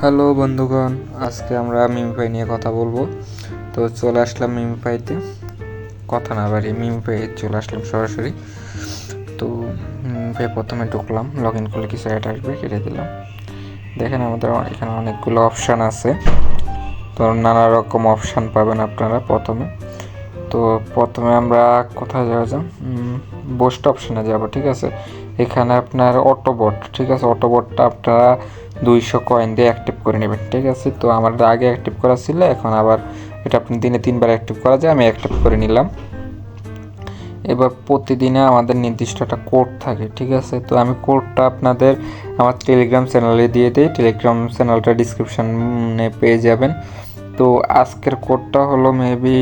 Hello বন্ধুগণ, আজকে আমরা মিমিপাই নিয়ে কথা বলবো। তো চলে আসলাম মিমিপাইতে, কথা না বাড়ি মিমিপাই চলে আসলাম সরাসরি। তো মিমিপাই প্রথমে ঢুকলাম, লগ ইন করলে কিছু অ্যাড আসবে, কেটে দিলাম। দেখেন আমাদের এখানে অনেকগুলো অপশান আছে, তো নানা রকম অপশান পাবেন আপনারা প্রথমে আমরা কোথায় যাওয়া যাক, বোস্ট অপশানে যাব। ঠিক আছে, এখানে আপনার অটোবট, ঠিক আছে, অটোবটটা আপনারা 200 কয়েন দিয়ে অ্যাক্টিভ করে নেবেন। ঠিক আছে, তো আমার আগে অ্যাক্টিভ করা ছিল, এখন আবার এটা আপনি দিনে 3বার অ্যাক্টিভ করা যায়, আমি অ্যাক্টিভ করে নিলাম। এবার প্রতিদিনে আমাদের নির্দিষ্ট একটা কোড থাকে। ঠিক আছে, তো আমি কোডটা আপনাদের আমার টেলিগ্রাম চ্যানেলে দিয়ে দিই, টেলিগ্রাম চ্যানেলটা ডিসক্রিপশানে পেয়ে যাবেন। তো আজকের কোডটা হলো মেবি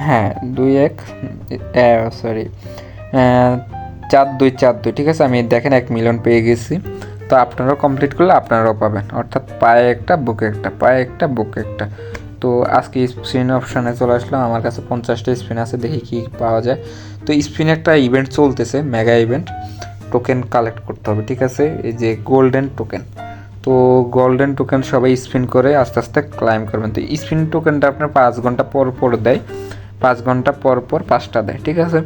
4242। ঠিক আছে, আমি দেখেন 1 মিলিয়ন পেয়ে গেছি। তো আপনারাও কমপ্লিট করলে আপনারাও পাবেন, অর্থাৎ পায়ে একটা বুকে একটা, পায়ে একটা বুকে একটা। তো আজকে স্পিন অপশানে চলে আসলাম, আমার কাছে 50টা স্পিন আছে, দেখি কি পাওয়া যায়। তো স্পিন একটা ইভেন্ট চলতেছে, মেগা ইভেন্ট, টোকেন কালেক্ট করতে হবে। ঠিক আছে, এই যে গোল্ডেন টোকেন, তো গোল্ডেন টোকেন সবাই স্পিন করে আস্তে আস্তে ক্লাইম করবেন। তো স্পিন টোকেনটা আপনার 5 ঘন্টা পর পর দেয়, 5 ঘন্টা পর পর 5টা দেয়। ঠিক আছে,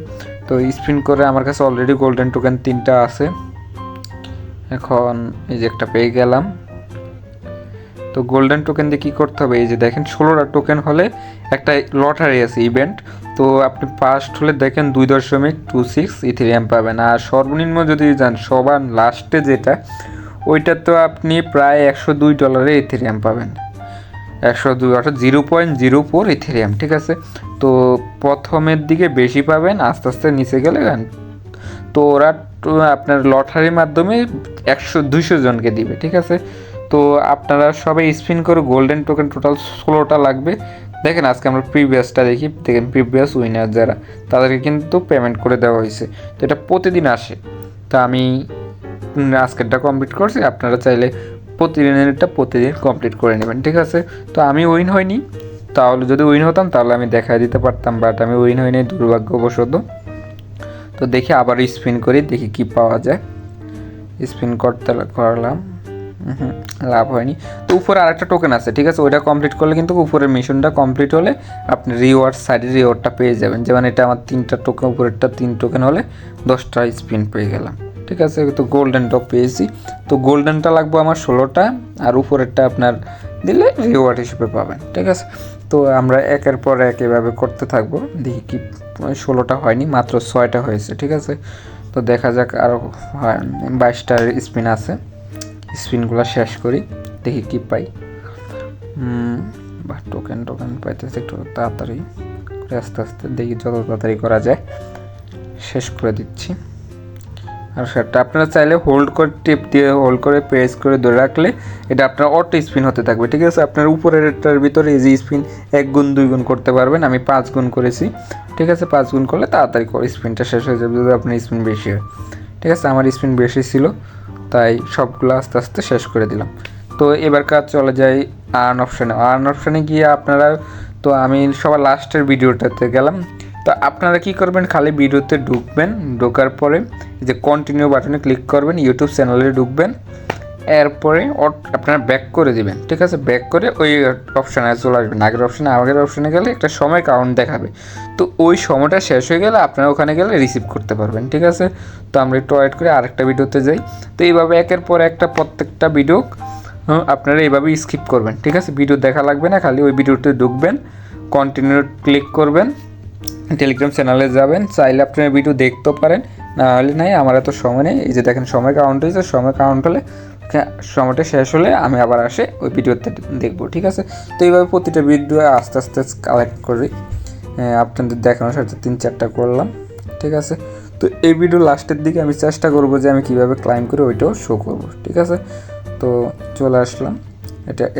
তো স্পিন করে আমার কাছে অলরেডি গোল্ডেন টোকেন 3টা আছে। এখন এই যে একটা পেয়ে গেলাম। তো গোল্ডেন টোকেন দিয়ে কী করতে হবে, এই যে দেখেন 16টা টোকেন হলে একটা লটারি আছে ইভেন্ট। তো আপনি ফার্স্ট হলে দেখেন 2.26 ইথেরিয়াম পাবেন, আর সর্বনিম্ন যদি যান সবার লাস্টে যেটা, ওইটা তো আপনি প্রায় $102 ইথেরিয়াম পাবেন, 102 অর্থাৎ 0.04 ইথেরিয়াম। ঠিক আছে, তো প্রথমের দিকে বেশি পাবেন, আস্তে আস্তে নিচে গেলে তো ওরা আপনার লটারির মাধ্যমে 100-200 জনকে দিবে। ঠিক আছে, তো আপনারা সবাই স্পিন করে গোল্ডেন টোকেন টোটাল 16টা লাগবে। দেখেন আজকে আমরা প্রিভিয়াসটা দেখি, দেখেন প্রিভিয়াস উইনার যারা, তাদেরকে কিন্তু পেমেন্ট করে দেওয়া হয়েছে। তো এটা প্রতিদিন আসে, তো আমি আজকেরটা কমপ্লিট করছি, আপনারা চাইলে প্রতিদিনেরটা প্রতিদিন কমপ্লিট করে নেবেন। ঠিক আছে, তো আমি উইন হইনি, তাহলে যদি উইন হতাম তাহলে আমি দেখাই দিতে পারতাম, বাট আমি উইন হইনি দুর্ভাগ্যবশত। তো দেখি আবার স্পিন করি, দেখি কি পাওয়া যায়। স্পিন করলাম, লাভ হয়নি। তো উপরে আরেকটা টোকেন আছে, ঠিক আছে, ওইটা কমপ্লিট করলে কিন্তু উপরের মিশনটা কমপ্লিট হলে আপনি রিওয়ার্ড সাইডে রিওয়ার্ডটা পেয়ে যাবেন। যেমন এটা আমার 3টা টোকেন, উপরেরটা 3 টোকেন হলে 10টা স্পিন পেয়ে গেলাম। ঠিক আছে, তো গোল্ডেন টপ পেয়েছি। তো গোল্ডেনটা লাগবে আমার 16টা, আর উপরেরটা আপনার দিলে রিওয়ার্ড হিসেবে পাবেন। ঠিক আছে, তো আমরা একের পর এক এভাবে করতে থাকবো, দেখি কি 16টা হয়নি, মাত্র 6টা হয়েছে। ঠিক আছে, তো দেখা যাক, আরও 22টার স্পিন আছে, স্পিনগুলো শেষ করি, দেখি কি পাই। বা টোকেন পাইতেছে একটু তাড়াতাড়ি করে, আস্তে আস্তে দেখি যত তাড়াতাড়ি করা যায় শেষ করে দিচ্ছি। আর সেটা আপনারা চাইলে হোল্ড করে, টিপ দিয়ে হোল্ড করে প্রেস করে ধরে রাখলে এটা আপনার অটো স্পিন হতে থাকবে। ঠিক আছে, আপনার উপরের এটার ভিতরে এই যে স্পিন 1 গুণ 2 গুণ করতে পারবেন, আমি 5 গুণ করেছি। ঠিক আছে, 5 গুণ করলে তাড়াতাড়ি করে স্পিনটা শেষ হয়ে যাবে যদি আপনার স্পিন বেশি হয়। ঠিক আছে, আমার স্পিন বেশি ছিল, তাই সবগুলো আস্তে আস্তে শেষ করে দিলাম। তো এবার কাজ চলে যায় আর্ন অপশানে। আর্ন অপশানে গিয়ে আপনারা, তো আমি সবার লাস্টের ভিডিওটাতে গেলাম। তো আপনারা কি করবেন, খালি ভিডিওতে ঢুকবেন, ঢোকার পরে যে কন্টিনিউ বাটনে ক্লিক করবেন, ইউটিউব চ্যানেলে ঢুকবেন, এরপরে আপনারা ব্যাক করে দিবেন। ঠিক আছে, ব্যাক করে ওই অপশানে চলে আসবেন। আগের অপশানে গেলে একটা সময় কাউন্ট দেখাবে, তো ওই সময়টা শেষ হয়ে গেলে আপনারা ওখানে গেলে রিসিভ করতে পারবেন। ঠিক আছে, তো আমরা একটু ওয়েট করে আরেকটা ভিডিওতে যাই। তো এইভাবে একের পর একটা প্রত্যেকটা ভিডিও আপনারা এইভাবেই স্কিপ করবেন। ঠিক আছে, ভিডিও দেখা লাগবে না, খালি ওই ভিডিওতে ঢুকবেন, কন্টিনিউ ক্লিক করবেন, টেলিগ্রাম চ্যানেলে যাবেন, চাইলে আপনারা ভিডিও দেখতেও পারেন, না হলে নাই, আমার এত সময় নেই। এই যে দেখেন সময় কাউন্ট হয়েছে, সময় কাউন্ট হলে সময়টা শেষ হলে আমি আবার আসে ওই ভিডিওতে দেখবো। ঠিক আছে, তো এইভাবে প্রতিটা ভিডিও আস্তে আস্তে কালেক্ট করি, আপনাদের দেখানোর সাথে 3-4টা করলাম। ঠিক আছে, তো এই ভিডিও লাস্টের দিকে আমি চেষ্টা করবো যে আমি কীভাবে ক্লাইম করি ওইটাও শো করবো। ঠিক আছে, তো চলে আসলাম,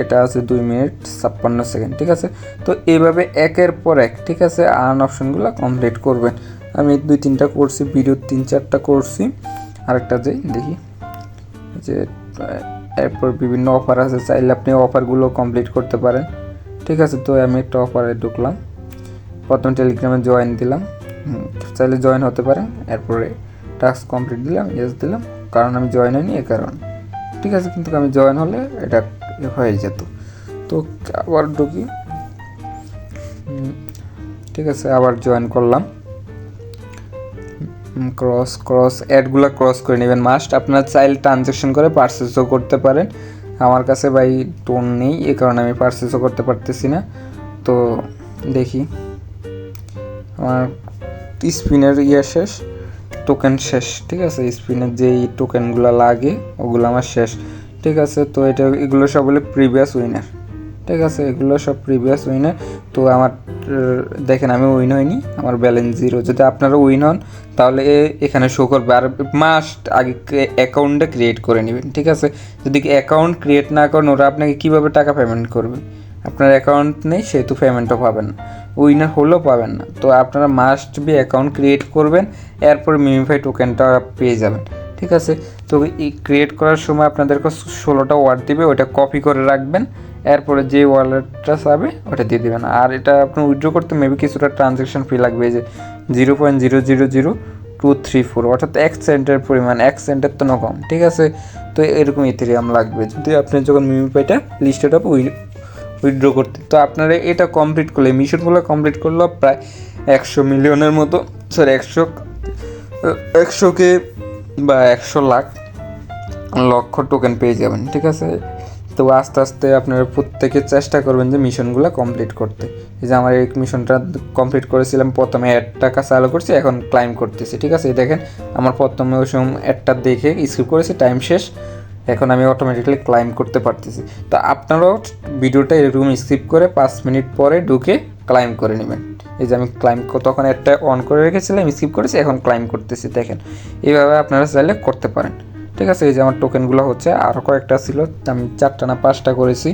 এটা আছে 2 মিনিট 56 সেকেন্ড। ঠিক আছে, তো এইভাবে একের পর এক, ঠিক আছে, আর্ন অপশানগুলো কমপ্লিট করবেন। আমি 2-3টা করছি, ভিডিও 3-4টা করছি, আরেকটা যাই দেখি যে এরপর বিভিন্ন অফার আছে, চাইলে আপনি অফারগুলো কমপ্লিট করতে পারেন। ঠিক আছে, তো আমি একটা অফারে ঢুকলাম, প্রথম টেলিগ্রামে জয়েন দিলাম, চাইলে জয়েন হতে পারেন, এরপরে টাস্ক কমপ্লিট দিলাম, ইয়েস দিলাম, কারণ আমি জয়েন হইনি এ কারণ। ঠিক আছে, কিন্তু আমি জয়েন হলে এটা হয়ে যেত। তো আবার ঢুকি, ঠিক আছে, আবার জয়েন করলাম। ক্রস অ্যাডগুলো ক্রস করে নেবেন মাস্ট। আপনার চাইলে ট্রানজ্যাকশন করে পারচেসও করতে পারেন। আমার কাছে ভাই টোন নেই, এই কারণে আমি পারচেসও করতে পারতেছি না। তো দেখি, আমার স্পিনের শেষ, টোকেন শেষ, ঠিক আছে, স্পিনের যেই টোকেনগুলো লাগে ওগুলো আমার শেষ, ঠিক আছে। তো এগুলো সব হলো প্রিভিয়াস উইনার, ঠিক আছে, এগুলো সব প্রিভিয়াস উইনার। তো আমার দেখেন আমি উইন হইনি, আমার ব্যালেন্স 0। যদি আপনারা উইন হন তাহলে এখানে শো করবে। আর মাস্ট আগে অ্যাকাউন্টটা ক্রিয়েট করে নেবেন, ঠিক আছে। যদি অ্যাকাউন্ট ক্রিয়েট না করেন ওরা আপনাকে কীভাবে টাকা পেমেন্ট করবে? আপনার অ্যাকাউন্ট নেই সেহেতু পেমেন্টও পাবেন না, উইনার হলেও পাবেন না। তো আপনারা মাস্ট বি অ্যাকাউন্ট ক্রিয়েট করবেন, এরপর মিমিফাই টোকেনটা পেয়ে যাবেন, ঠিক আছে। তো এই ক্রিয়েট করার সময় আপনাদেরকে 16টা ওয়ার্ড দিবে, ওইটা কপি করে রাখবেন, এরপরে যে ওয়ালেটটা চাবে ওটা দিয়ে দেবেন। আর এটা আপনি উইথড্র করতে মেবি কিছুটা ট্রানজ্যাকশন ফি লাগবে, যে 0.000234, অর্থাৎ 1 সেন্টের পরিমাণ, 1 সেন্টের তো কম, ঠিক আছে। তো এরকম ইথেরিয়াম লাগবে যদি আপনি যখন মিমিফাইটা লিস্টেড আপ উইথড্র করতে। তো আপনারা এটা কমপ্লিট করলে, মিশনগুলো কমপ্লিট করলেও প্রায় 100 মিলিয়নের মতো, সরি 100K বা 100 লক্ষ টোকেন পেয়ে যাবেন, ঠিক আছে। তো আস্তে আস্তে আপনারা প্রত্যেকে চেষ্টা করবেন যে মিশনগুলো কমপ্লিট করতে। এই যে আমার এই মিশনটা কমপ্লিট করেছিলাম, প্রথমে 1 টাকা চালু করছি, এখন ক্লাইম করতেছি, ঠিক আছে। দেখেন আমার প্রথমে ওই সময় অ্যাডটা দেখে স্কিপ করেছি, টাইম শেষ, এখন আমি অটোমেটিক্যালি ক্লাইম করতে পারতেছি। তো আপনারাও ভিডিওটা এরকম স্কিপ করে 5 মিনিট পরে ঢুকে ক্লাইম করে নেবেন। এই যে আমি ক্লাইম তখন একটা অন করে রেখেছিলাম, স্কিপ করেছি, এখন ক্লাইম করতেছি, দেখেন। এইভাবে আপনারা চাইলে করতে পারেন, ঠিক আছে। এই যে আমার টোকেনগুলো হচ্ছে, আরও কয়েকটা ছিল, আমি 4টা না 5টা করেছি,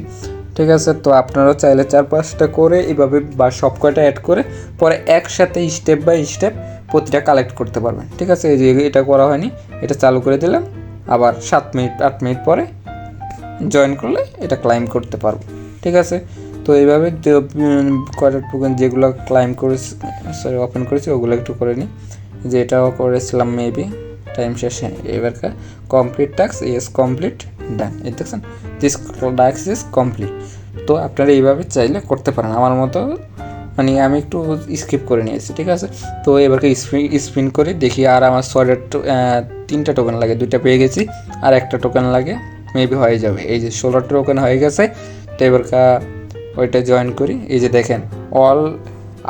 ঠিক আছে। তো আপনারাও চাইলে 4-5টা করে এইভাবে বা সব কয়টা অ্যাড করে পরে একসাথে স্টেপ বাই স্টেপ প্রতিটা কালেক্ট করতে পারবেন, ঠিক আছে। এই যে এটা করা হয়নি, এটা চালু করে দিলাম, আবার 7 মিনিট 8 মিনিট পরে জয়েন করলে এটা ক্লাইম করতে পারবো, ঠিক আছে। তো এইভাবে কয়টা টোকেন যেগুলো ক্লাইম করেছি, সরি ওপেন করেছি, ওগুলো একটু করে নিই। যে এটাও করেছিলাম মেবি, টাইম শেষে। এবারকার কমপ্লিট টাস্ক, ইয়েস কমপ্লিট, ডান। এই দেখছেন, দিস টাস্ক ইজ কমপ্লিট। তো আপনারা এইভাবে চাইলে করতে পারেন আমার মতো, মানে আমি একটু স্কিপ করে নিয়েছি, ঠিক আছে। তো এবারকে স্পিন করে দেখি। আর আমার 3টা টোকেন লাগে, 2টা পেয়ে গেছি, আর একটা টোকেন লাগে, মেবি হয়ে যাবে। এই যে 16টা টোকেন হয়ে গেছে। তো এবারকা ওইটা জয়েন করি। এই যে দেখেন, অল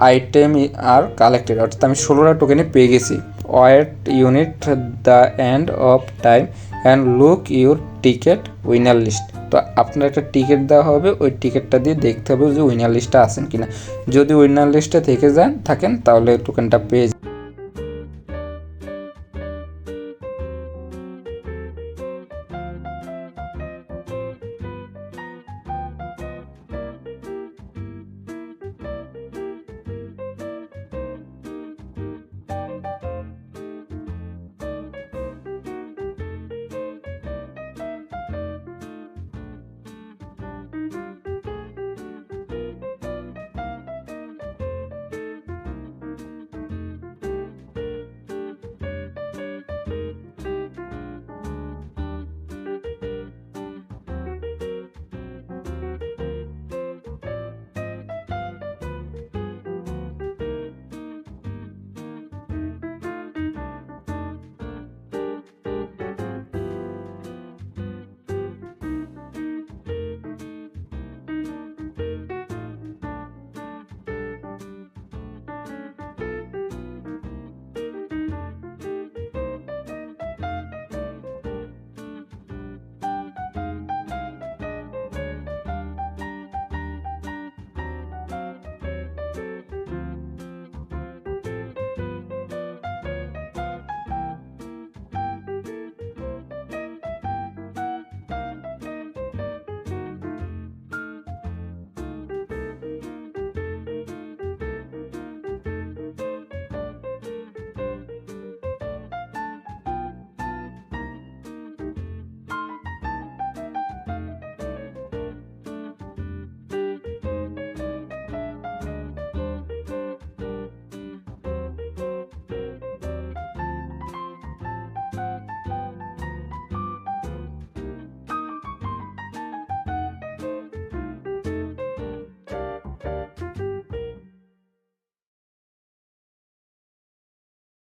আইটেম আর কালেক্টেড, অর্থাৎ আমি 16টা টোকেনে পেয়ে গেছি। Wait until the end of time and look your ticket winner list. তো আপনার একটা টিকিট দেওয়া হবে, ওই টিকিটটা দিয়ে দেখতে হবে যে উইনার লিস্টে আছেন কিনা। যদি উইনার লিস্টে থেকে থাকেন তাহলে টোকেনটা পেয়ে